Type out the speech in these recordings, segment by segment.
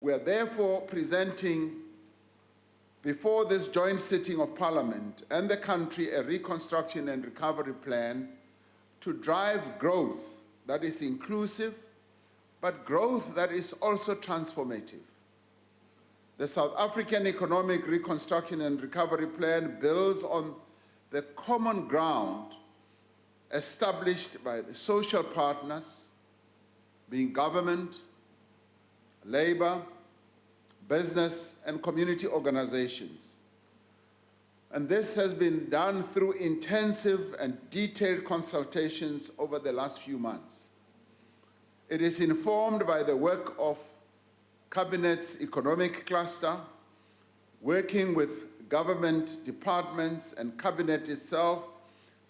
We are therefore presenting before this joint sitting of Parliament and the country a reconstruction and recovery plan to drive growth that is inclusive, but growth that is also transformative. The South African Economic Reconstruction and Recovery Plan builds on the common ground established by the social partners, being government, labor, business, and community organizations. And this has been done through intensive and detailed consultations over the last few months. It is informed by the work of Cabinet's Economic Cluster, working with government departments and Cabinet itself,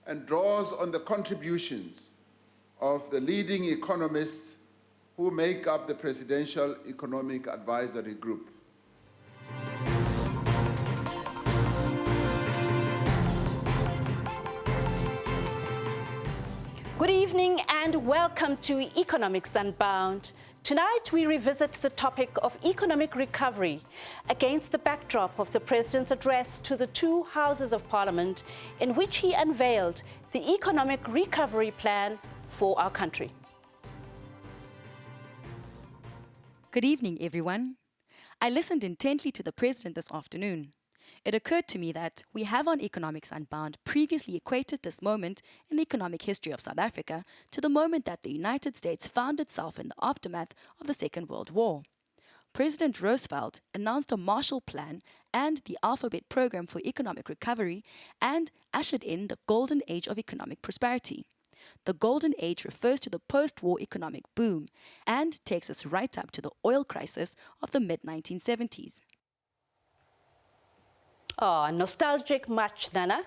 and draws on the contributions of the leading economists who make up the Presidential Economic Advisory Group. Good evening and welcome to Economics Unbound. Tonight we revisit the topic of economic recovery against the backdrop of the President's address to the two Houses of Parliament, in which he unveiled the economic recovery plan for our country. Good evening, everyone. I listened intently to the President this afternoon. It occurred to me that we have on Economics Unbound previously equated this moment in the economic history of South Africa to the moment that the United States found itself in the aftermath of the Second World War. President Roosevelt announced a Marshall Plan and the Alphabet Program for Economic Recovery and ushered in the Golden Age of economic prosperity. The Golden Age refers to the post-war economic boom and takes us right up to the oil crisis of the mid-1970s. Oh, nostalgic much, Nana.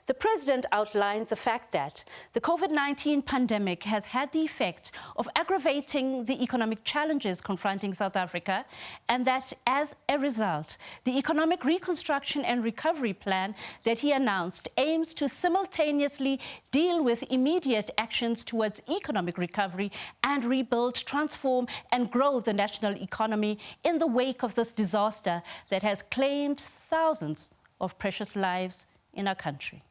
The President outlined the fact that the COVID-19 pandemic has had the effect of aggravating the economic challenges confronting South Africa, and that as a result, the Economic Reconstruction and Recovery Plan that he announced aims to simultaneously deal with immediate actions towards economic recovery and rebuild, transform and grow the national economy in the wake of this disaster that has claimed thousands of precious lives in our country.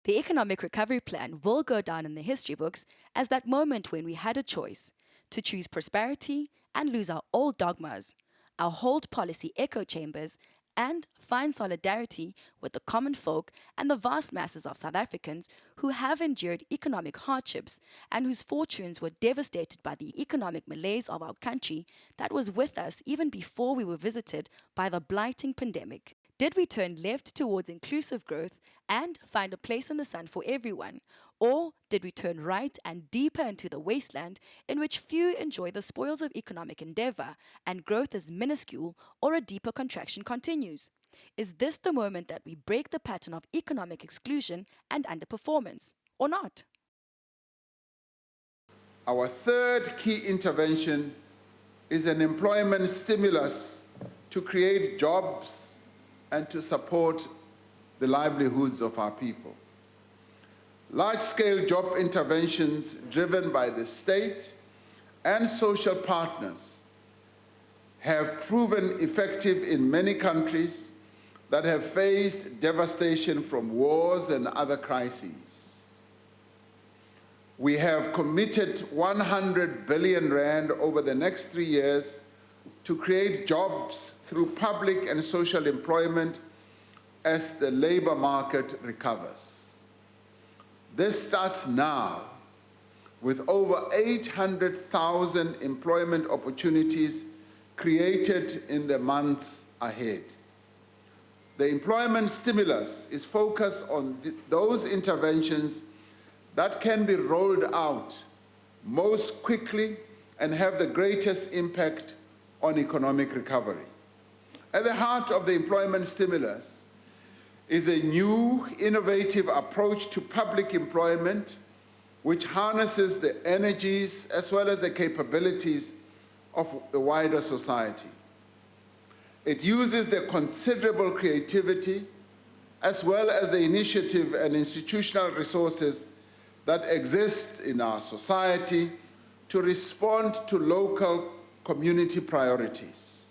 The Economic Recovery Plan will go down in the history books as that moment when we had a choice to choose prosperity and lose our old dogmas, our hold policy echo chambers, and find solidarity with the common folk and the vast masses of South Africans who have endured economic hardships and whose fortunes were devastated by the economic malaise of our country that was with us even before we were visited by the blighting pandemic. Did we turn left towards inclusive growth and find a place in the sun for everyone? Or did we turn right and deeper into the wasteland in which few enjoy the spoils of economic endeavor and growth is minuscule or a deeper contraction continues? Is this the moment that we break the pattern of economic exclusion and underperformance, or not? Our third key intervention is an employment stimulus to create jobs and to support the livelihoods of our people. Large-scale job interventions driven by the state and social partners have proven effective in many countries that have faced devastation from wars and other crises. We have committed 100 billion rand over the next 3 years to create jobs through public and social employment as the labor market recovers. This starts now with over 800,000 employment opportunities created in the months ahead. The employment stimulus is focused on those interventions that can be rolled out most quickly and have the greatest impact on economic recovery. At the heart of the employment stimulus is a new, innovative approach to public employment which harnesses the energies as well as the capabilities of the wider society. It uses the considerable creativity as well as the initiative and institutional resources that exist in our society to respond to local community priorities.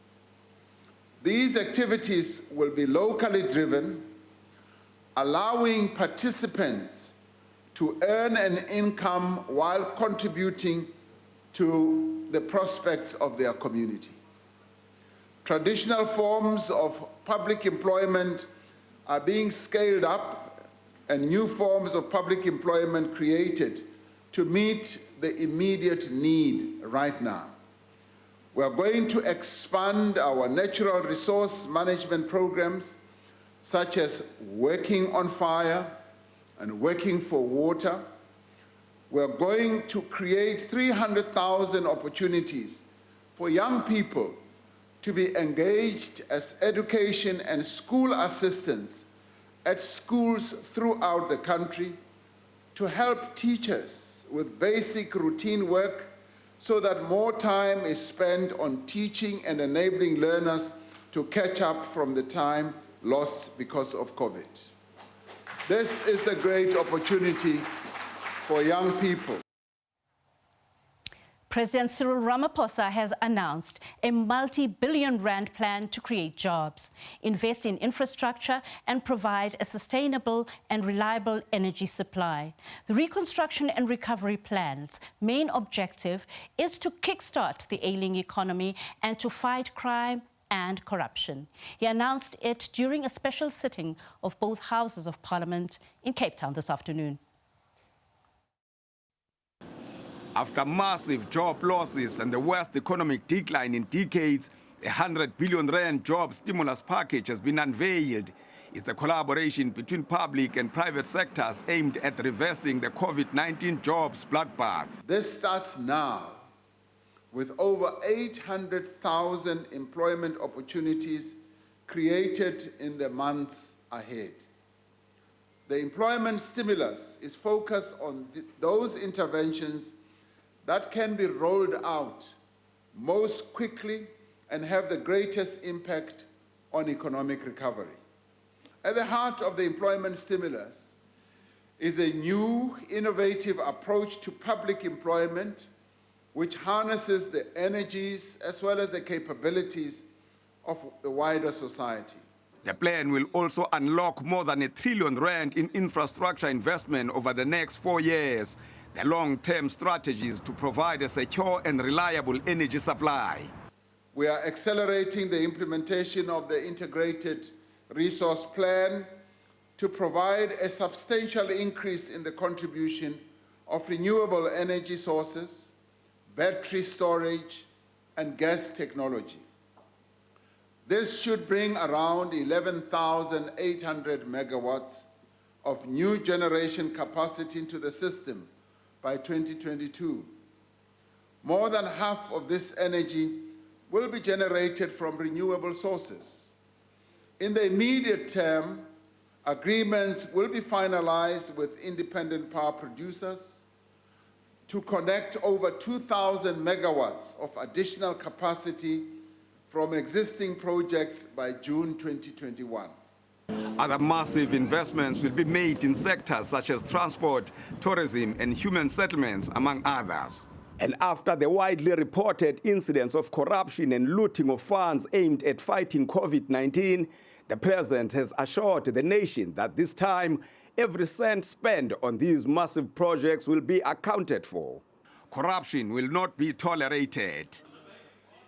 These activities will be locally driven, allowing participants to earn an income while contributing to the prospects of their community. Traditional forms of public employment are being scaled up and new forms of public employment created to meet the immediate need right now. We are going to expand our natural resource management programs, such as Working on Fire and Working for Water. We are going to create 300,000 opportunities for young people to be engaged as education and school assistants at schools throughout the country, to help teachers with basic routine work so that more time is spent on teaching and enabling learners to catch up from the time lost because of COVID. This is a great opportunity for young people. President Cyril Ramaphosa has announced a multi-billion rand plan to create jobs, invest in infrastructure and provide a sustainable and reliable energy supply. The Reconstruction and Recovery Plan's main objective is to kickstart the ailing economy and to fight crime and corruption. He announced it during a special sitting of both Houses of Parliament in Cape Town this afternoon. After massive job losses and the worst economic decline in decades, a 100 billion rand job stimulus package has been unveiled. It's a collaboration between public and private sectors aimed at reversing the COVID-19 jobs bloodbath. This starts now with over 800,000 employment opportunities created in the months ahead. The employment stimulus is focused on those interventions that can be rolled out most quickly and have the greatest impact on economic recovery. At the heart of the employment stimulus is a new, innovative approach to public employment which harnesses the energies as well as the capabilities of the wider society. The plan will also unlock more than R1 trillion in infrastructure investment over the next 4 years. The long-term strategies to provide a secure and reliable energy supply. We are accelerating the implementation of the integrated resource plan to provide a substantial increase in the contribution of renewable energy sources, battery storage, and gas technology. This should bring around 11,800 megawatts of new generation capacity into the system by 2022. More than half of this energy will be generated from renewable sources. In the immediate term, agreements will be finalized with independent power producers to connect over 2,000 megawatts of additional capacity from existing projects by June 2021. Other massive investments will be made in sectors such as transport, tourism, and human settlements, among others. And after the widely reported incidents of corruption and looting of funds aimed at fighting COVID-19, the president has assured the nation that this time, every cent spent on these massive projects will be accounted for. Corruption will not be tolerated.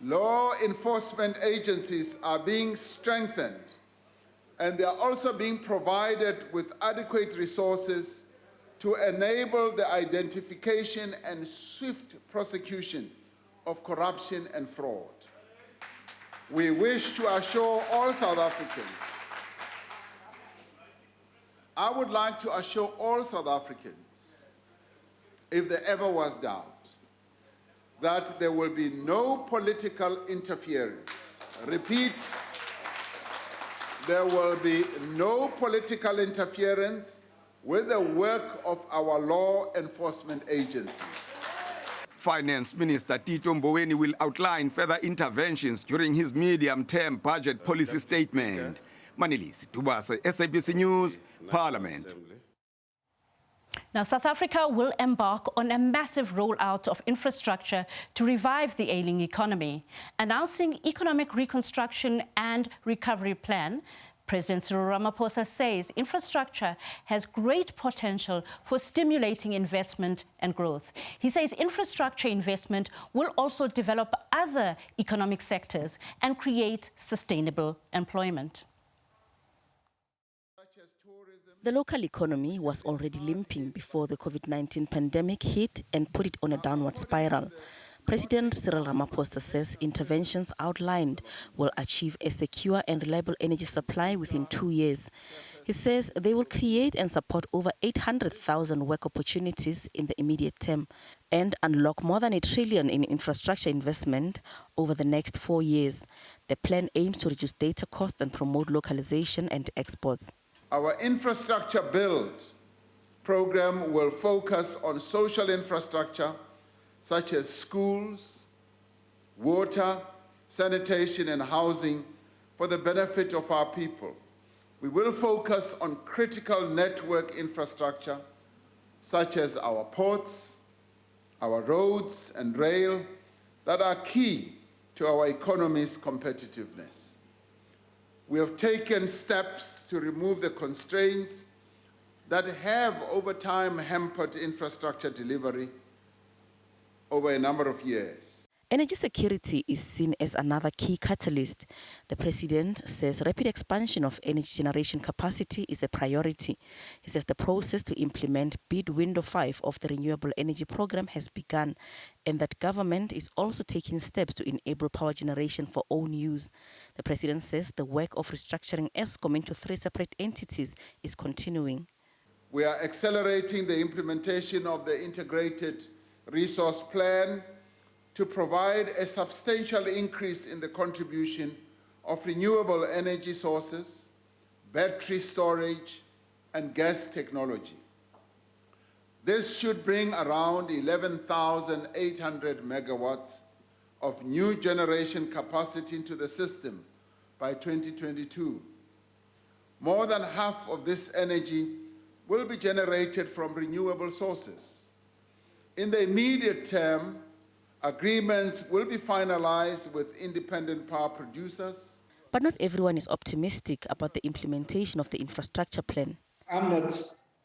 Law enforcement agencies are being strengthened, and they are also being provided with adequate resources to enable the identification and swift prosecution of corruption and fraud. We wish to assure all South Africans, I would like to assure all South Africans, if there ever was doubt, that there will be no political interference. Repeat, there will be no political interference with the work of our law enforcement agencies. Finance Minister Tito Mboweni will outline further interventions during his medium-term budget policy statement. Manilisi Tubase, SABC News, Parliament. Now, South Africa will embark on a massive rollout of infrastructure to revive the ailing economy. Announcing economic reconstruction and recovery plan, President Cyril Ramaphosa says infrastructure has great potential for stimulating investment and growth. He says infrastructure investment will also develop other economic sectors and create sustainable employment. The local economy was already limping before the COVID-19 pandemic hit and put it on a downward spiral. President Cyril Ramaphosa says interventions outlined will achieve a secure and reliable energy supply within 2 years. He says they will create and support over 800,000 work opportunities in the immediate term and unlock more than R1 trillion in infrastructure investment over the next 4 years. The plan aims to reduce data costs and promote localization and exports. Our infrastructure build program will focus on social infrastructure such as schools, water, sanitation, and housing for the benefit of our people. We will focus on critical network infrastructure such as our ports, our roads and rail that are key to our economy's competitiveness. We have taken steps to remove the constraints that have over time hampered infrastructure delivery over a number of years. Energy security is seen as another key catalyst. The president says rapid expansion of energy generation capacity is a priority. He says the process to implement bid window 5 of the renewable energy program has begun and that government is also taking steps to enable power generation for own use. The president says the work of restructuring Eskom into 3 separate entities is continuing. We are accelerating the implementation of the integrated resource plan to provide a substantial increase in the contribution of renewable energy sources, battery storage, and gas technology. This should bring around 11,800 megawatts of new generation capacity into the system by 2022. More than half of this energy will be generated from renewable sources. In the immediate term, agreements will be finalized with independent power producers. But not everyone is optimistic about the implementation of the infrastructure plan. I'm not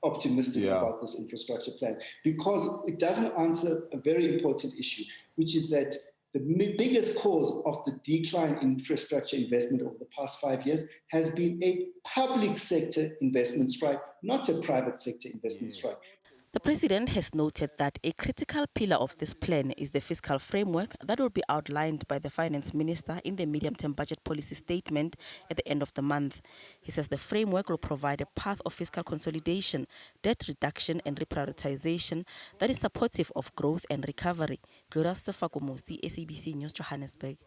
optimistic about this infrastructure plan because it doesn't answer a very important issue, which is that the biggest cause of the decline in infrastructure investment over the past 5 years has been a public sector investment strike, not a private sector investment strike. The president has noted that a critical pillar of this plan is the fiscal framework that will be outlined by the finance minister in the medium-term budget policy statement at the end of the month. He says the framework will provide a path of fiscal consolidation, debt reduction and reprioritization that is supportive of growth and recovery. Gloria Sefakomosi, SABC News, Johannesburg.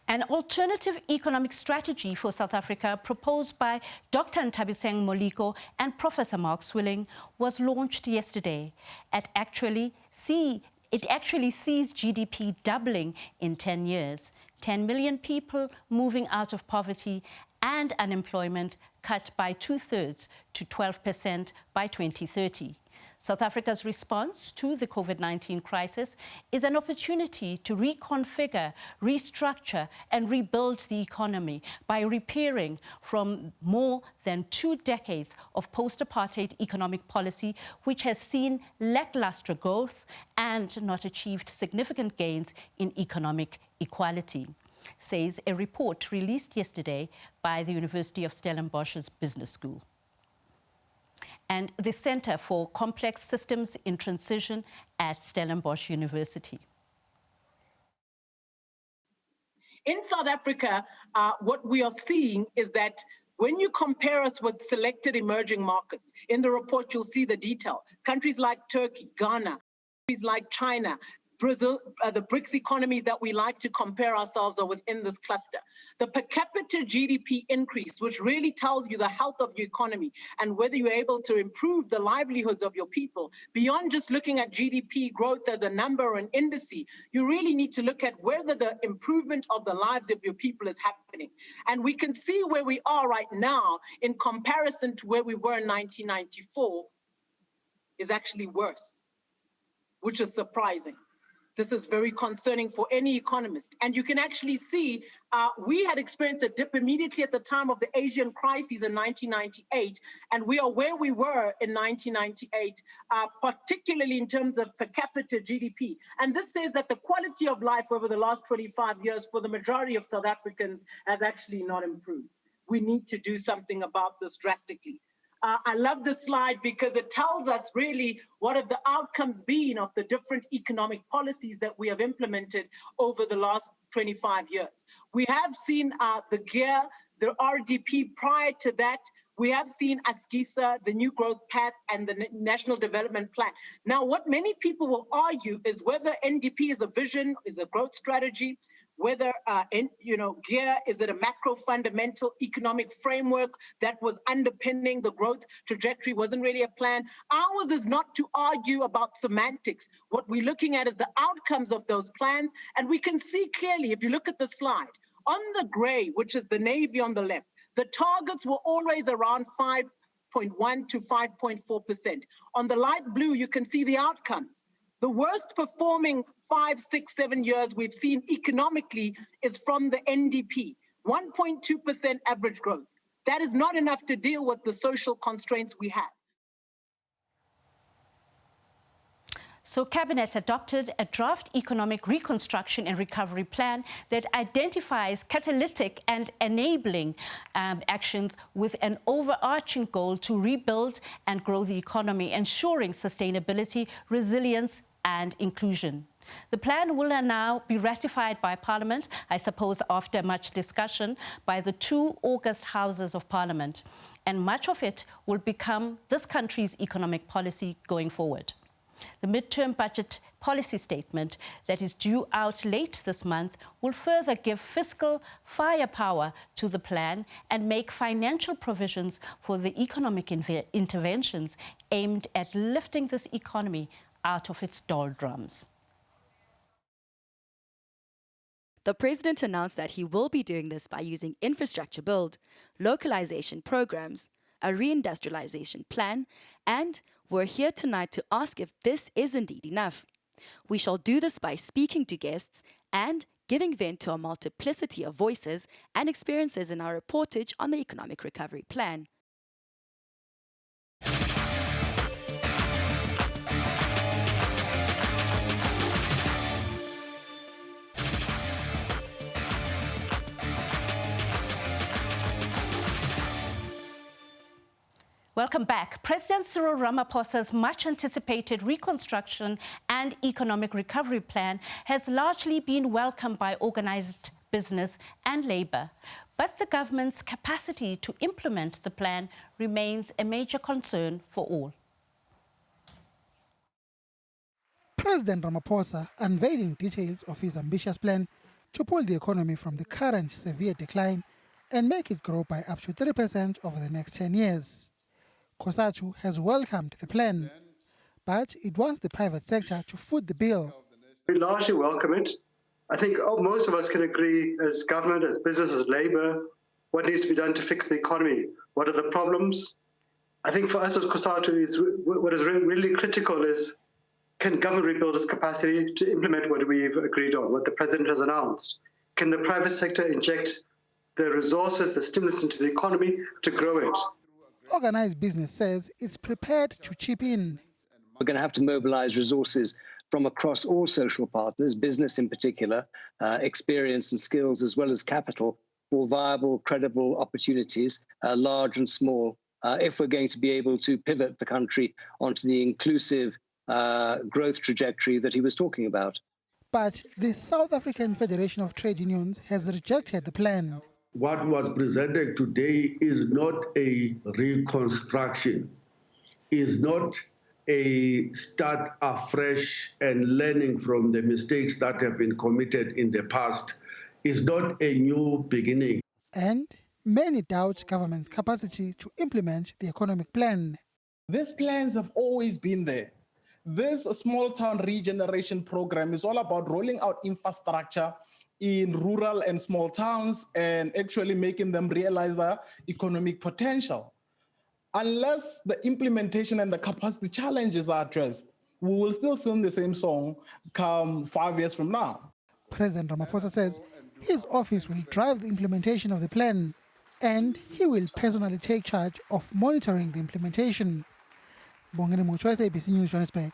An alternative economic strategy for South Africa proposed by Dr. Ntabiseng Moliko and Professor Mark Swilling was launched yesterday. It actually sees GDP doubling in 10 years, 10 million people moving out of poverty and unemployment cut by 2/3 to 12% by 2030. South Africa's response to the COVID-19 crisis is an opportunity to reconfigure, restructure, and rebuild the economy by repairing from more than 2 decades of post-apartheid economic policy, which has seen lackluster growth and not achieved significant gains in economic equality, says a report released yesterday by the University of Stellenbosch's Business School and the Center for Complex Systems in Transition at Stellenbosch University. In South Africa, what we are seeing is that when you compare us with selected emerging markets, in the report you'll see the detail. Countries like Turkey, Ghana, countries like China, Brazil, the BRICS economies that we like to compare ourselves are within this cluster. The per capita GDP increase, which really tells you the health of your economy and whether you're able to improve the livelihoods of your people, beyond just looking at GDP growth as a number or an indice, you really need to look at whether the improvement of the lives of your people is happening. And we can see where we are right now in comparison to where we were in 1994 is actually worse, which is surprising. This is very concerning for any economist. And you can actually see we had experienced a dip immediately at the time of the Asian crisis in 1998, and we are where we were in 1998, particularly in terms of per capita GDP. And this says that the quality of life over the last 25 years for the majority of South Africans has actually not improved. We need to do something about this drastically. I love this slide because it tells us really what have the outcomes been of the different economic policies that we have implemented over the last 25 years. We have seen the GEAR, the RDP prior to that. We have seen ASGISA, the New Growth Path, and the National Development Plan. Now, what many people will argue is whether NDP is a vision, is a growth strategy, whether, GEAR, is it a macro fundamental economic framework that was underpinning the growth trajectory, wasn't really a plan. Ours is not to argue about semantics. What we're looking at is the outcomes of those plans. And we can see clearly, if you look at the slide, on the gray, which is the navy on the left, the targets were always around 5.1 to 5.4%. On the light blue, you can see the outcomes. The worst performing 5, 6, 7 years we've seen economically is from the NDP, 1.2% average growth. That is not enough to deal with the social constraints we have. So Cabinet adopted a draft economic reconstruction and recovery plan that identifies catalytic and enabling actions with an overarching goal to rebuild and grow the economy, ensuring sustainability, resilience and inclusion. The plan will now be ratified by Parliament, I suppose after much discussion, by the 2 August Houses of Parliament. And much of it will become this country's economic policy going forward. The midterm budget policy statement that is due out late this month will further give fiscal firepower to the plan and make financial provisions for the economic interventions aimed at lifting this economy out of its doldrums. The president announced that he will be doing this by using infrastructure build, localization programs, a reindustrialization plan, and we're here tonight to ask if this is indeed enough. We shall do this by speaking to guests and giving vent to a multiplicity of voices and experiences in our reportage on the Economic Recovery Plan. Welcome back. President Cyril Ramaphosa's much-anticipated reconstruction and economic recovery plan has largely been welcomed by organised business and labour. But the government's capacity to implement the plan remains a major concern for all. President Ramaphosa unveiling details of his ambitious plan to pull the economy from the current severe decline and make it grow by up to 3% over the next 10 years. COSATU has welcomed the plan, but it wants the private sector to foot the bill. We largely welcome it. I think most of us can agree as government, as business, as labour, what needs to be done to fix the economy. What are the problems? I think for us as COSATU, what is really critical is, can government rebuild its capacity to implement what we've agreed on, what the president has announced? Can the private sector inject the resources, the stimulus into the economy to grow it? Organised business says it's prepared to chip in. We're going to have to mobilize resources from across all social partners, business in particular, experience and skills as well as capital for viable, credible opportunities, large and small, if we're going to be able to pivot the country onto the inclusive growth trajectory that he was talking about. But the South African Federation of Trade Unions has rejected the plan. What was presented today is not a reconstruction, is not a start afresh and learning from the mistakes that have been committed in the past. It's not a new beginning. And many doubt government's capacity to implement the economic plan. These plans have always been there. This small town regeneration program is all about rolling out infrastructure in rural and small towns and actually making them realize their economic potential. Unless the implementation and the capacity challenges are addressed, we will still sing the same song come 5 years from now. President Ramaphosa says his office will drive the implementation of the plan and he will personally take charge of monitoring the implementation. Bongani Muchwa, SABC News, Johannesburg.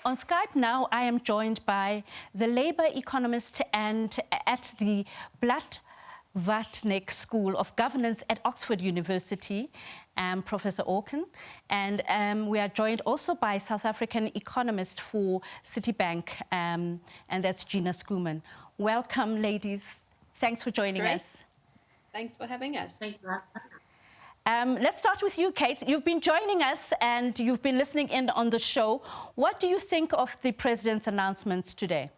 On Skype now, I am joined by the labor economist and at the Blatt-Vatnik School of Governance at Oxford University, Professor Orkin. And we are joined also by South African economist for Citibank, and that's Gina Schoeman. Welcome, ladies. Thanks for joining us. Thanks for having us. Let's start with you, Kate. You've been joining us and you've been listening in on the show. What do you think of the president's announcements today?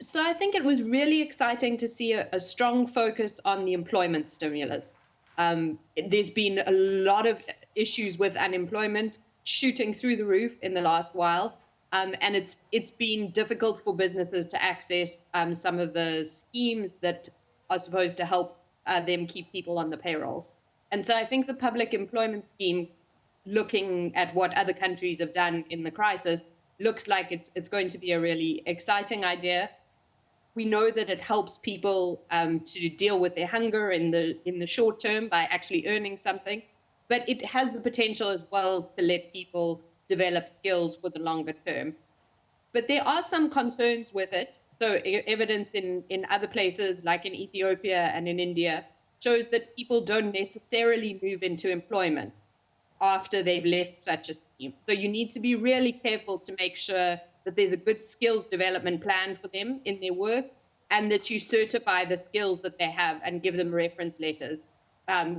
So I think it was really exciting to see a strong focus on the employment stimulus. There's been a lot of issues with unemployment shooting through the roof in the last while. And it's been difficult for businesses to access some of the schemes that are supposed to help them keep people on the payroll. And so I think the public employment scheme, looking at what other countries have done in the crisis, looks like it's going to be a really exciting idea. We know that it helps people to deal with their hunger in the short term by actually earning something, but it has the potential as well to let people develop skills for the longer term. But there are some concerns with it. So evidence in other places, like in Ethiopia and in India, shows that people don't necessarily move into employment after they've left such a scheme. So you need to be really careful to make sure that there's a good skills development plan for them in their work and that you certify the skills that they have and give them reference letters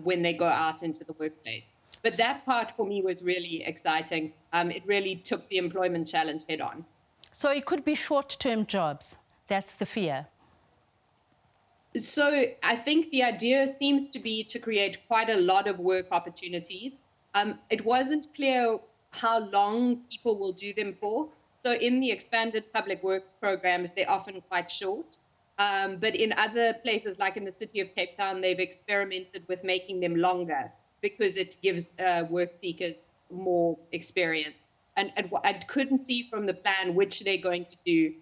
when they go out into the workplace. But that part for me was really exciting. It really took the employment challenge head on. So it could be short-term jobs. That's the fear. So I think the idea seems to be to create quite a lot of work opportunities. It wasn't clear how long people will do them for. So in the expanded public work programs, they're often quite short. But in other places, like in the city of Cape Town, they've experimented with making them longer because it gives work seekers more experience. And I couldn't see from the plan which they're going to do,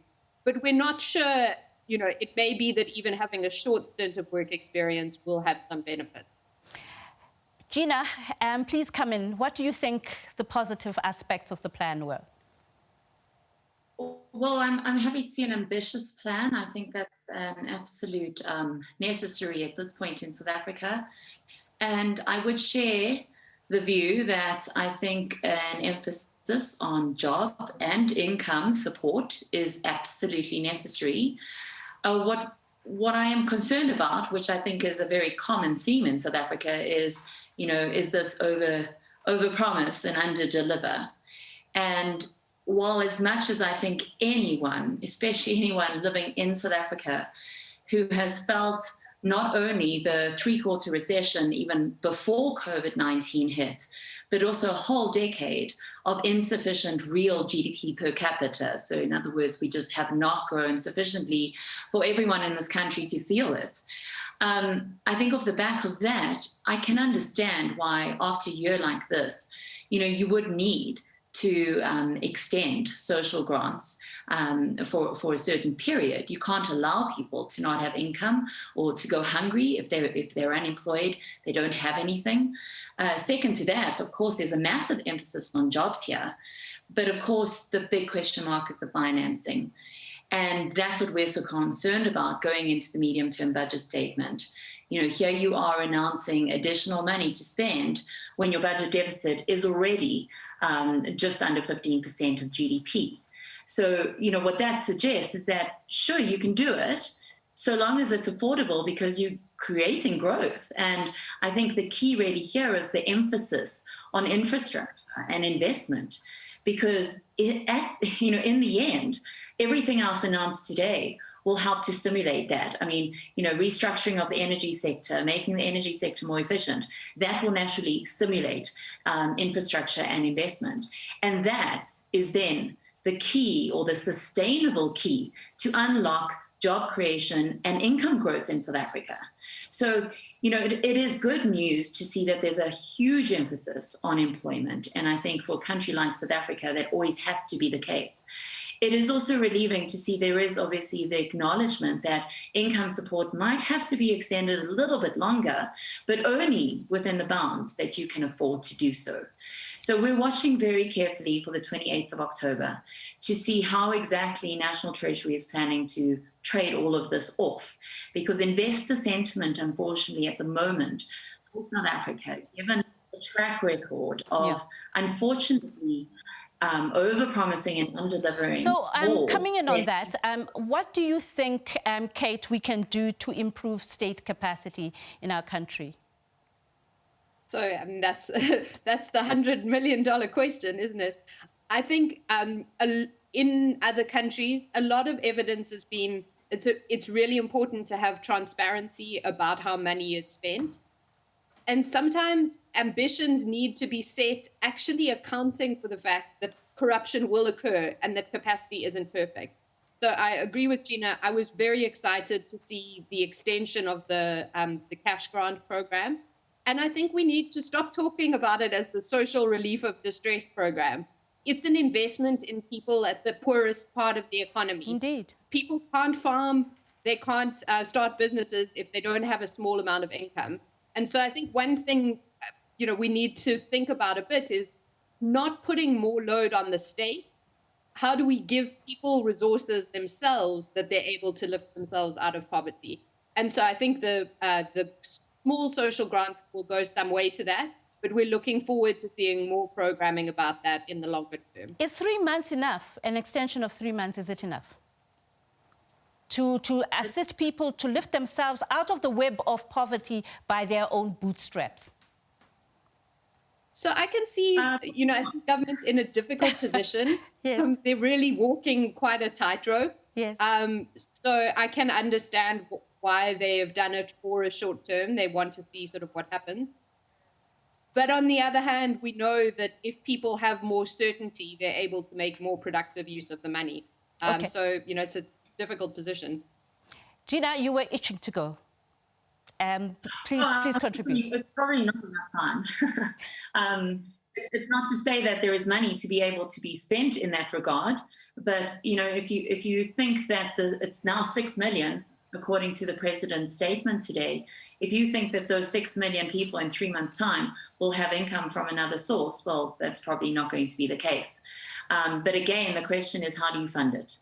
but we're not sure. You know, it may be that even having a short stint of work experience will have some benefit. Gina, please come in. What do you think the positive aspects of the plan were? Well, I'm happy to see an ambitious plan. I think that's an absolute necessary at this point in South Africa. And I would share the view that I think an emphasis on job and income support is absolutely necessary. What I am concerned about, which I think is a very common theme in South Africa, is this over promise and under deliver. And while as much as I think anyone, especially anyone living in South Africa, who has felt not only the three-quarter recession even before COVID-19 hit, but also a whole decade of insufficient real GDP per capita. So in other words, we just have not grown sufficiently for everyone in this country to feel it. I think off the back of that, I can understand why after a year like this, you would need to extend social grants for a certain period. You can't allow people to not have income or to go hungry if they're unemployed, they don't have anything. Second to that, of course, there's a massive emphasis on jobs here. But of course, the big question mark is the financing. And that's what we're so concerned about going into the medium-term budget statement. Here you are announcing additional money to spend when your budget deficit is already just under 15% of GDP. So, what that suggests is that, sure, you can do it, so long as it's affordable, because you're creating growth. And I think the key really here is the emphasis on infrastructure and investment, because in the end, everything else announced today will help to stimulate that. I mean, restructuring of the energy sector, making the energy sector more efficient, that will naturally stimulate infrastructure and investment. And that is then the key, or the sustainable key, to unlock job creation and income growth in South Africa. So, it is good news to see that there's a huge emphasis on employment. And I think for a country like South Africa, that always has to be the case. It is also relieving to see there is obviously the acknowledgement that income support might have to be extended a little bit longer, but only within the bounds that you can afford to do so. So we're watching very carefully for the 28th of October to see how exactly National Treasury is planning to trade all of this off, because investor sentiment, unfortunately, at the moment for South Africa, given the track record of, unfortunately, over-promising and under-delivering. So coming in on that, what do you think, Kate, we can do to improve state capacity in our country? So that's the $100 million question, isn't it? I think in other countries, a lot of evidence has been, it's really important to have transparency about how money is spent. And sometimes ambitions need to be set actually accounting for the fact that corruption will occur and that capacity isn't perfect. So I agree with Gina. I was very excited to see the extension of the cash grant program. And I think we need to stop talking about it as the social relief of distress program. It's an investment in people at the poorest part of the economy. Indeed. People can't farm, they can't start businesses if they don't have a small amount of income. And so I think one thing, we need to think about a bit is not putting more load on the state. How do we give people resources themselves that they're able to lift themselves out of poverty? And so I think the small social grants will go some way to that, but we're looking forward to seeing more programming about that in the longer term. Is 3 months enough? An extension of 3 months, is it enough? To assist people to lift themselves out of the web of poverty by their own bootstraps? So I can see, I think government in a difficult position. Yes. They're really walking quite a tightrope. Yes. So I can understand why they have done it for a short term. They want to see sort of what happens. But on the other hand, we know that if people have more certainty, they're able to make more productive use of the money. Okay. So, it's a difficult position. Gina, you were itching to go. Please contribute. It's probably not enough time. It's not to say that there is money to be able to be spent in that regard, but if you think that it's now 6 million, according to the president's statement today, if you think that those 6 million people in 3 months' time will have income from another source, well, that's probably not going to be the case. But again, the question is, how do you fund it?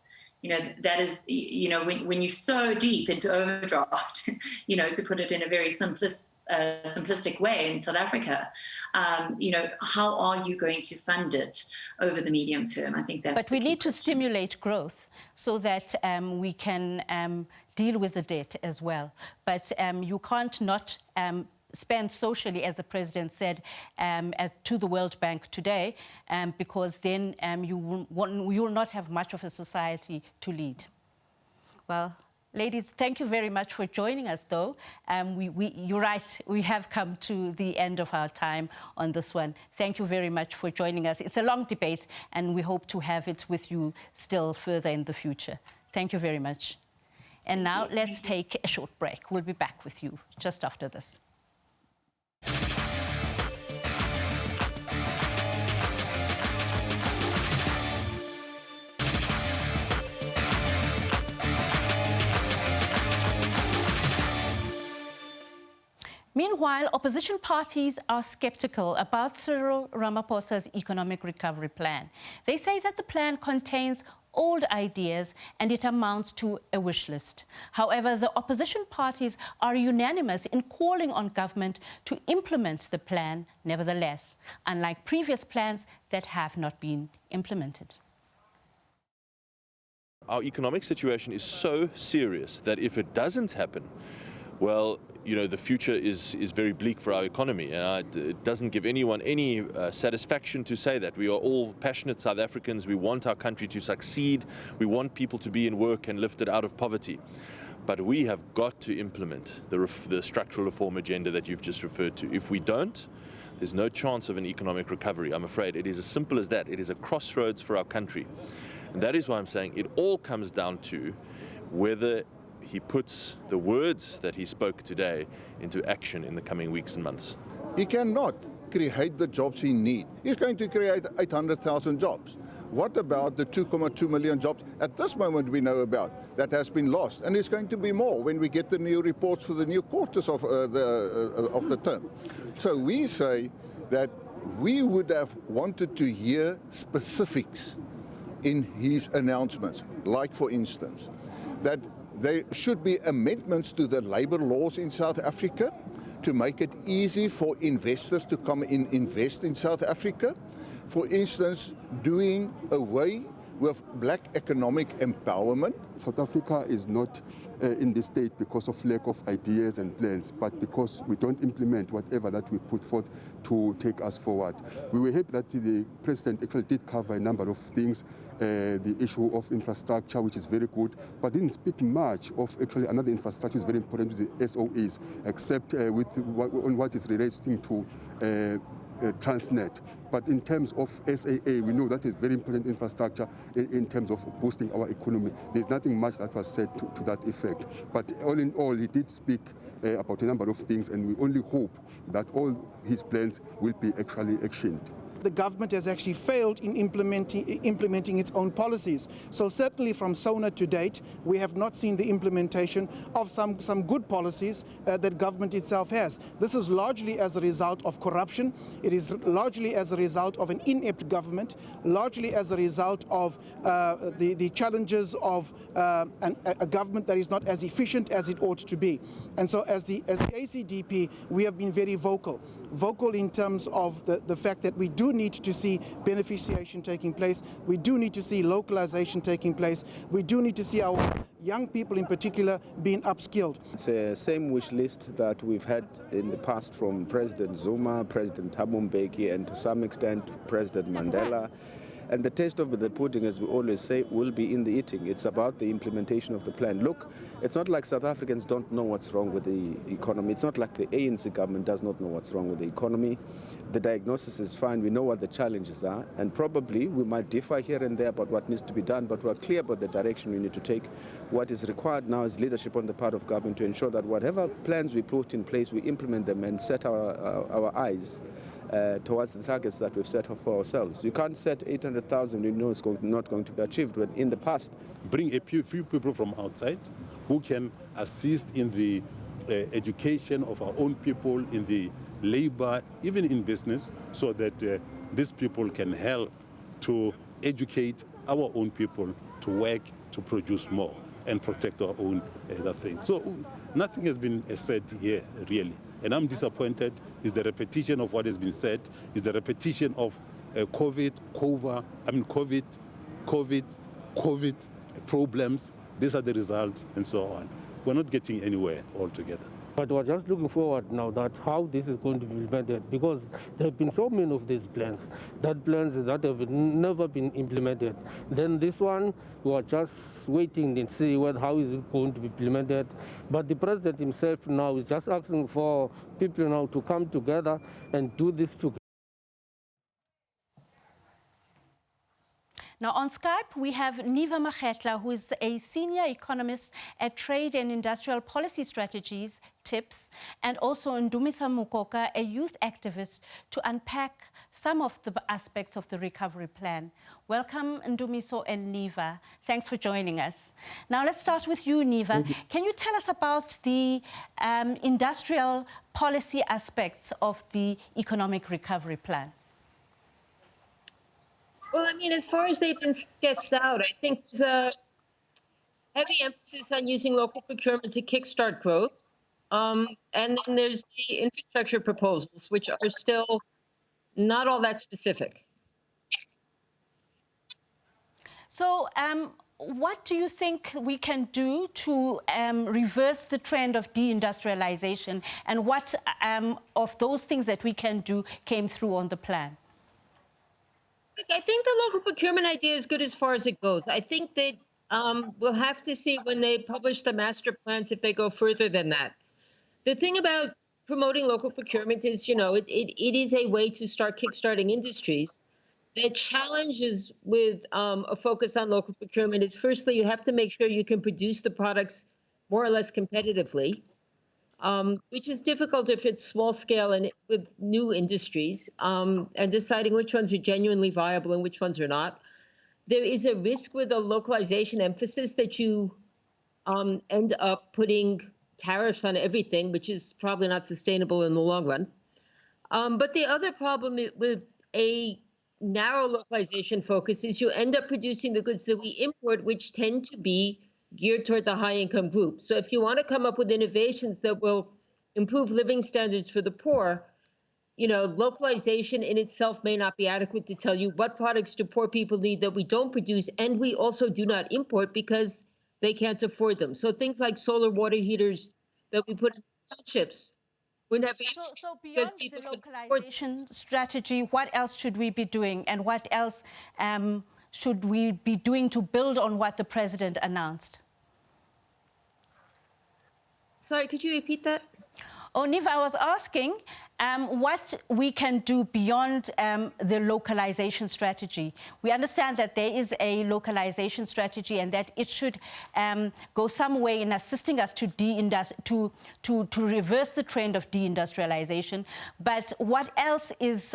That is, when you're so deep into overdraft, to put it in a very simplistic way in South Africa, how are you going to fund it over the medium term? I think that's But we need to stimulate growth so that we can deal with the debt as well. But you can't not spend socially, as the president said, to the World Bank today, because then you will not have much of a society to lead. Well, ladies, thank you very much for joining us, though. You're right, we have come to the end of our time on this one. Thank you very much for joining us. It's a long debate, and we hope to have it with you still further in the future. Thank you very much. And now let's take a short break. We'll be back with you just after this. Meanwhile, opposition parties are skeptical about Cyril Ramaphosa's economic recovery plan. They say that the plan contains old ideas and it amounts to a wish list. However, the opposition parties are unanimous in calling on government to implement the plan nevertheless, unlike previous plans that have not been implemented. our economic situation is so serious that if it doesn't happen, well, you know, the future is very bleak for our economy. And it doesn't give anyone any satisfaction to say that. We are all passionate South Africans. We want our country to succeed. We want people to be in work and lifted out of poverty. But we have got to implement the structural reform agenda that you've just referred to. If we don't, there's no chance of an economic recovery. I'm afraid it is as simple as that. It is a crossroads for our country. And that is why I'm saying it all comes down to whether he puts the words that he spoke today into action in the coming weeks and months. He cannot create the jobs he needs. He's going to create 800,000 jobs. What about the 2.2 million jobs at this moment we know about that has been lost? And it's going to be more when we get the new reports for the new quarters of the term. So we say that we would have wanted to hear specifics in his announcements, like for instance, that there should be amendments to the labor laws in South Africa to make it easy for investors to come in invest in South Africa. For instance, doing away with black economic empowerment. South Africa is not in this state because of lack of ideas and plans, but because we don't implement whatever that we put forth to take us forward. We were happy that the President actually did cover a number of things, the issue of infrastructure, which is very good, but didn't speak much of actually another infrastructure is very important to the SOEs, except on what is relating to Transnet. But in terms of SAA, we know that is very important infrastructure in terms of boosting our economy. There's nothing much that was said to that effect. But all in all, he did speak about a number of things, and we only hope that all his plans will be actually actioned. The government has actually failed in implementing its own policies. So certainly from SONA to date, we have not seen the implementation of some good policies that government itself has. This is largely as a result of corruption. It is largely as a result of an inept government, largely as a result of the challenges of a government that is not as efficient as it ought to be. And so as the ACDP, we have been very vocal in terms of the fact that we do need to see beneficiation taking place. We do need to see localization taking place. We do need to see our young people in particular being upskilled. It's the same wish list that we've had in the past from President Zuma, President Thabo Mbeki, and to some extent President Mandela. And the taste of the pudding, as we always say, will be in the eating. It's about the implementation of the plan. Look, it's not like South Africans don't know what's wrong with the economy. It's not like the ANC government does not know what's wrong with the economy. The diagnosis is fine. We know what the challenges are. And probably we might differ here and there about what needs to be done, but we're clear about the direction we need to take. What is required now is leadership on the part of government to ensure that whatever plans we put in place, we implement them and set our eyes towards the targets that we've set for ourselves. You can't set 800,000, you know it's not going to be achieved. When in the past, bring a few people from outside who can assist in the education of our own people, in the labor, even in business, so that these people can help to educate our own people to work, to produce more and protect our own other things. So nothing has been said here, really. And I'm disappointed. Is the repetition of what has been said, is the repetition of COVID problems. These are the results and so on. We're not getting anywhere altogether. But we're just looking forward now that how this is going to be implemented, because there have been so many of these plans that have never been implemented. Then this one, we are just waiting and see how is it going to be implemented. But the president himself now is just asking for people now to come together and do this together. Now on Skype, we have Niva Makgetla, who is a senior economist at Trade and Industrial Policy Strategies, TIPS, and also Ndumiso Mukoka, a youth activist, to unpack some of the aspects of the recovery plan. Welcome, Ndumiso and Niva. Thanks for joining us. Now let's start with you, Niva. Can you tell us about the industrial policy aspects of the economic recovery plan? Well, I mean, as far as they've been sketched out, I think there's a heavy emphasis on using local procurement to kickstart growth. And then there's the infrastructure proposals, which are still not all that specific. So what do you think we can do to reverse the trend of deindustrialization, and what of those things that we can do came through on the plan? I think the local procurement idea is good as far as it goes. I think that we'll have to see when they publish the master plans if they go further than that. The thing about promoting local procurement is, it is a way to start kickstarting industries. The challenges with a focus on local procurement is, firstly, you have to make sure you can produce the products more or less competitively, which is difficult if it's small scale and with new industries, and deciding which ones are genuinely viable and which ones are not. There is a risk with a localization emphasis that you end up putting tariffs on everything, which is probably not sustainable in the long run. But the other problem with a narrow localization focus is you end up producing the goods that we import, which tend to be geared toward the high-income group. So if you want to come up with innovations that will improve living standards for the poor, localization in itself may not be adequate to tell you what products do poor people need that we don't produce, and we also do not import because they can't afford them. So things like solar water heaters that we put in townships, So beyond the localization strategy, what else should we be doing, and what else should we be doing to build on what the president announced? Sorry, could you repeat that? Oh, Niva, I was asking what we can do beyond the localization strategy. We understand that there is a localization strategy and that it should go some way in assisting us to reverse the trend of deindustrialization. But what else is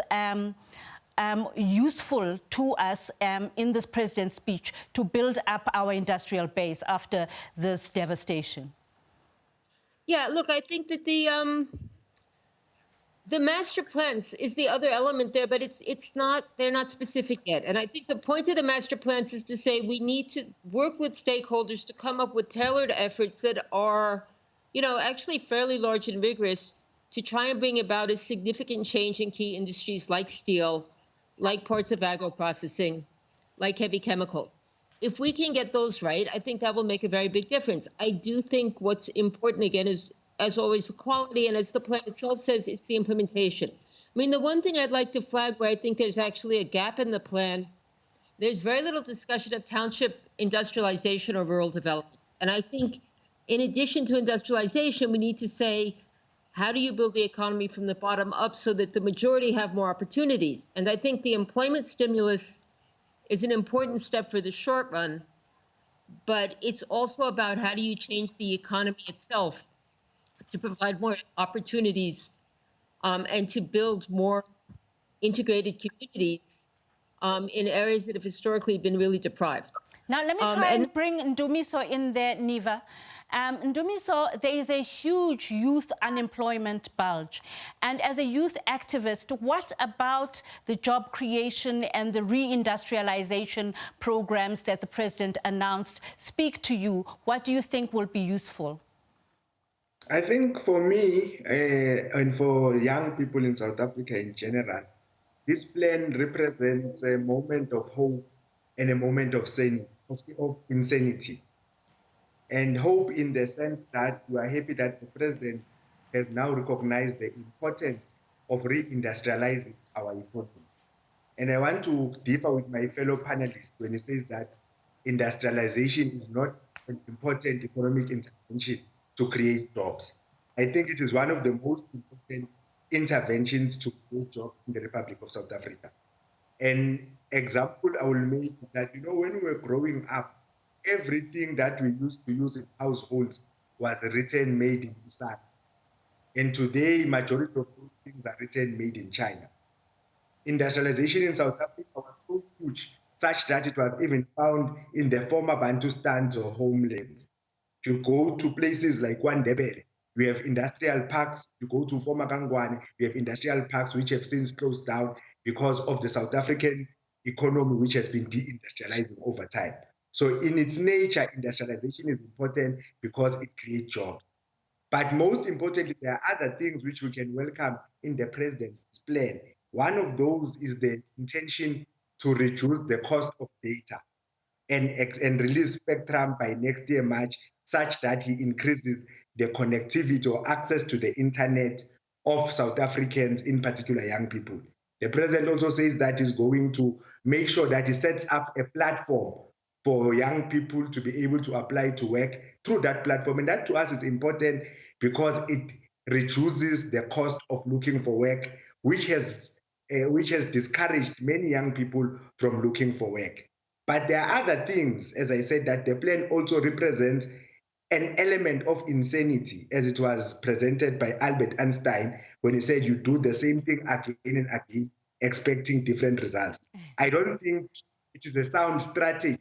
useful to us in this president's speech to build up our industrial base after this devastation? Yeah, look, I think that the master plans is the other element there, but they're not specific yet. And I think the point of the master plans is to say we need to work with stakeholders to come up with tailored efforts that are, actually fairly large and rigorous to try and bring about a significant change in key industries like steel, like parts of agro-processing, like heavy chemicals. If we can get those right, I think that will make a very big difference. I do think what's important, again, is, as always, the quality, and as the plan itself says, it's the implementation. I mean, the one thing I'd like to flag where I think there's actually a gap in the plan, there's very little discussion of township industrialization or rural development. And I think in addition to industrialization, we need to say, how do you build the economy from the bottom up so that the majority have more opportunities? And I think the employment stimulus is an important step for the short run, but it's also about how do you change the economy itself to provide more opportunities and to build more integrated communities in areas that have historically been really deprived. Now, let me try and bring Ndumiso in there, Niva. Ndumiso, there is a huge youth unemployment bulge. And as a youth activist, what about the job creation and the reindustrialization programs that the president announced speak to you? What do you think will be useful? I think for me and for young people in South Africa in general, this plan represents a moment of hope and a moment of insanity. And hope in the sense that we are happy that the president has now recognized the importance of reindustrializing our economy. And I want to differ with my fellow panelists when he says that industrialization is not an important economic intervention to create jobs. I think it is one of the most important interventions to create jobs in the Republic of South Africa. An example I will make is that, when we were growing up, everything that we used to use in households was written made in Isan. And today, majority of those things are written made in China. Industrialization in South Africa was so huge, such that it was even found in the former Bantustans or homelands. If you go to places like Kwandebele, we have industrial parks. You go to former Kangwane, we have industrial parks which have since closed down because of the South African economy, which has been deindustrializing over time. So in its nature, industrialization is important because it creates jobs. But most importantly, there are other things which we can welcome in the president's plan. One of those is the intention to reduce the cost of data. and release spectrum by next year March, such that he increases the connectivity or access to the internet of South Africans, in particular young people. The president also says that he's going to make sure that he sets up a platform for young people to be able to apply to work through that platform. And that to us is important because it reduces the cost of looking for work, which has discouraged many young people from looking for work. But there are other things, as I said, that the plan also represents an element of insanity, as it was presented by Albert Einstein when he said you do the same thing again and again, expecting different results. I don't think it is a sound strategy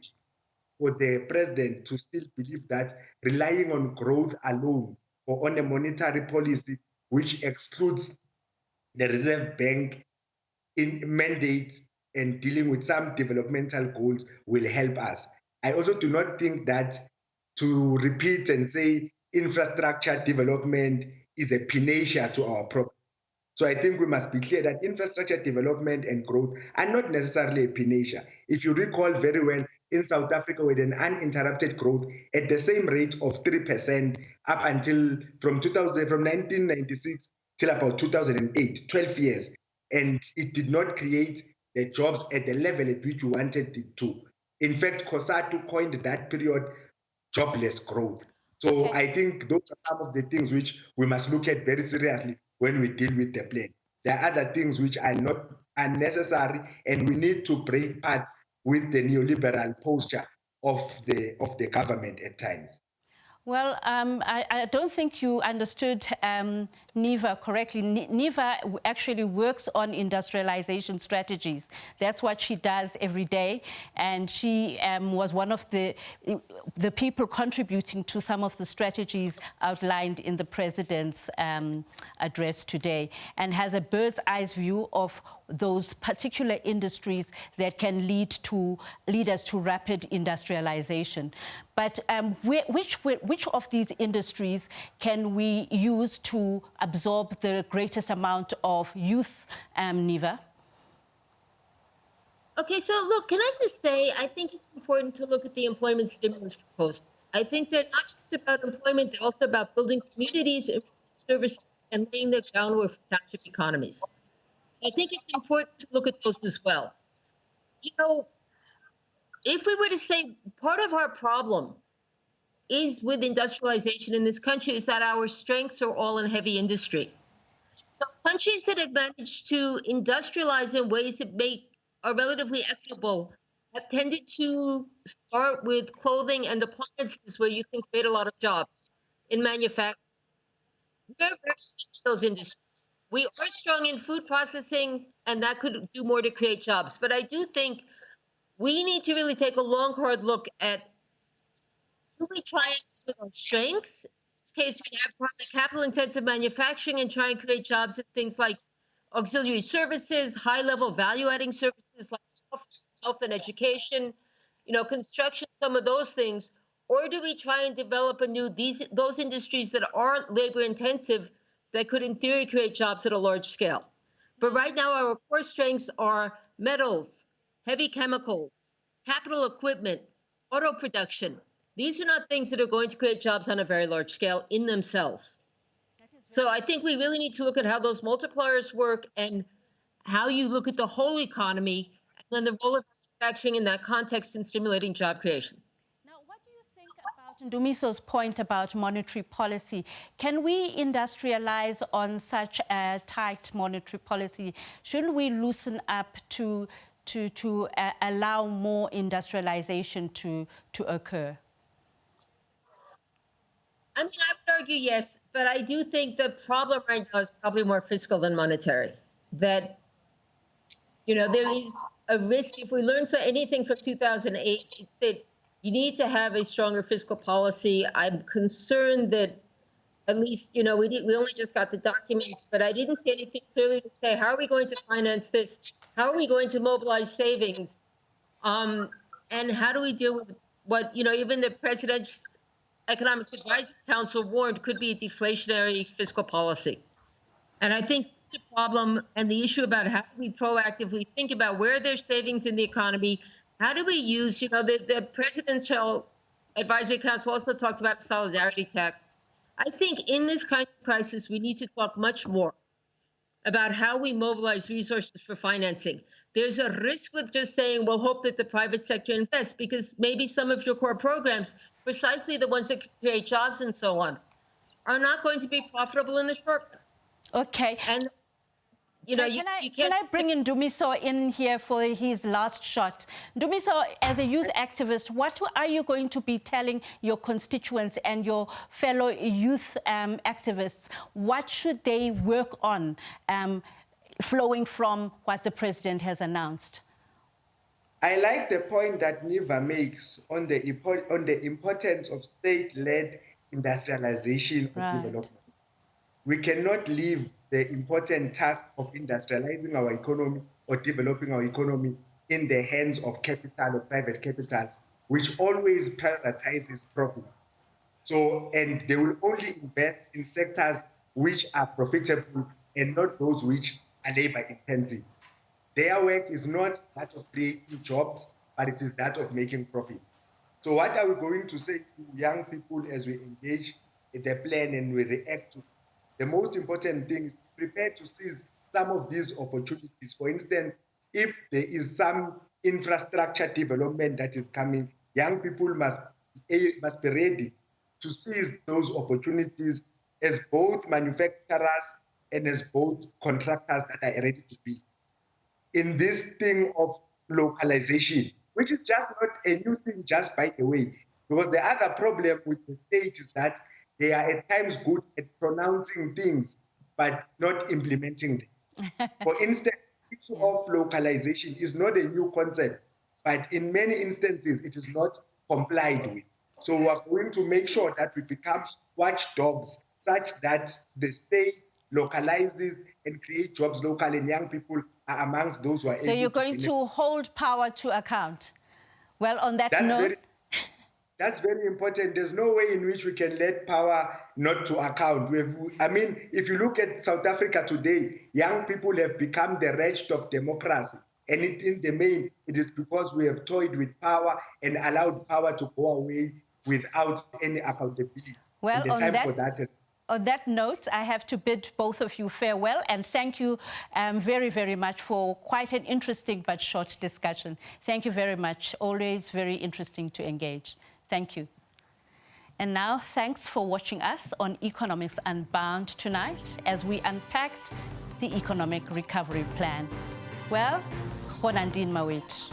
for the president to still believe that relying on growth alone or on a monetary policy which excludes the Reserve Bank in mandates and dealing with some developmental goals will help us. I also do not think that to repeat and say infrastructure development is a panacea to our problem. So I think we must be clear that infrastructure development and growth are not necessarily a panacea. If you recall very well, in South Africa, we had an uninterrupted growth at the same rate of 3% up until from 1996 till about 2008, 12 years. And it did not create the jobs at the level at which we wanted it to. In fact, COSATU coined that period jobless growth. So I think those are some of the things which we must look at very seriously when we deal with the plan. There are other things which are not unnecessary, and we need to break path with the neoliberal posture of the government at times. Well, I don't think you understood NIVA correctly. NIVA actually works on industrialization strategies. That's what she does every day. And she was one of the people contributing to some of the strategies outlined in the president's address today, and has a bird's eye view of those particular industries that can lead us to rapid industrialization. But which of these industries can we use to absorb the greatest amount of youth, Niva? Okay, so look, can I just say, I think it's important to look at the employment stimulus proposals. I think they're not just about employment, they're also about building communities, services, and laying the groundwork for township economies. I think it's important to look at those as well. You know, if we were to say part of our problem is with industrialization in this country is that our strengths are all in heavy industry. So countries that have managed to industrialize in ways that are relatively equitable have tended to start with clothing and appliances where you can create a lot of jobs in manufacturing. We're very strong in those industries. We are strong in food processing, and that could do more to create jobs. But I do think we need to really take a long, hard look at, do we try and do with our strengths? In this case, we have capital-intensive manufacturing and try and create jobs in things like auxiliary services, high-level value-adding services like health and education, construction, some of those things. Or do we try and develop those industries that aren't labor-intensive that could, in theory, create jobs at a large scale? But right now, our core strengths are metals, heavy chemicals, capital equipment, auto production. These are not things that are going to create jobs on a very large scale in themselves. So I think we really need to look at how those multipliers work and how you look at the whole economy and then the role of manufacturing in that context in stimulating job creation. Ndumiso's point about monetary policy. Can we industrialize on such a tight monetary policy? Shouldn't we loosen up to allow more industrialization to occur? I mean, I would argue yes, but I do think the problem right now is probably more fiscal than monetary. That, there is a risk. If we learn anything from 2008, it's that you need to have a stronger fiscal policy. I'm concerned that, at least, we only just got the documents, but I didn't see anything clearly to say, how are we going to finance this? How are we going to mobilize savings? And how do we deal with what, even the President's Economic Advisory Council warned could be a deflationary fiscal policy? And I think it's a problem, and the issue about how do we proactively think about where there's savings in the economy, How do we use, the Presidential Advisory Council also talked about solidarity tax. I think in this kind of crisis, we need to talk much more about how we mobilize resources for financing. There's a risk with just saying, we'll hope that the private sector invests, because maybe some of your core programs, precisely the ones that create jobs and so on, are not going to be profitable in the short run. Okay. And can I bring in Dumiso in here for his last shot? Dumiso, as a youth activist, what are you going to be telling your constituents and your fellow youth activists? What should they work on flowing from what the president has announced? I like the point that Niva makes on the importance of state-led industrialization of development. We cannot leave the important task of industrializing our economy or developing our economy in the hands of capital or private capital, which always prioritizes profit. And they will only invest in sectors which are profitable and not those which are labor intensive. Their work is not that of creating jobs, but it is that of making profit. So what are we going to say to young people as we engage in the plan and we react to? The most important thing is prepare to seize some of these opportunities. For instance, if there is some infrastructure development that is coming, young people must be ready to seize those opportunities as both manufacturers and as both contractors that are ready to be. In this thing of localization, which is just not a new thing, just by the way, because the other problem with the state is that they are at times good at pronouncing things, but not implementing them. For instance, the issue of localization is not a new concept, but in many instances, it is not complied with. So we are going to make sure that we become watchdogs such that the state localizes and create jobs locally, and young people are amongst those who are able to. So you're going to hold power to account. Well, on that note... That's very important. There's no way in which we can let power not to account. If you look at South Africa today, young people have become the wretched of democracy. And in the main, it is because we have toyed with power and allowed power to go away without any accountability. Well, and the time for that is... On that note, I have to bid both of you farewell and thank you very, very much for quite an interesting but short discussion. Thank you very much. Always very interesting to engage. Thank you. And now, thanks for watching us on Economics Unbound tonight as we unpacked the Economic Recovery Plan. Well, Khonandin Mawit.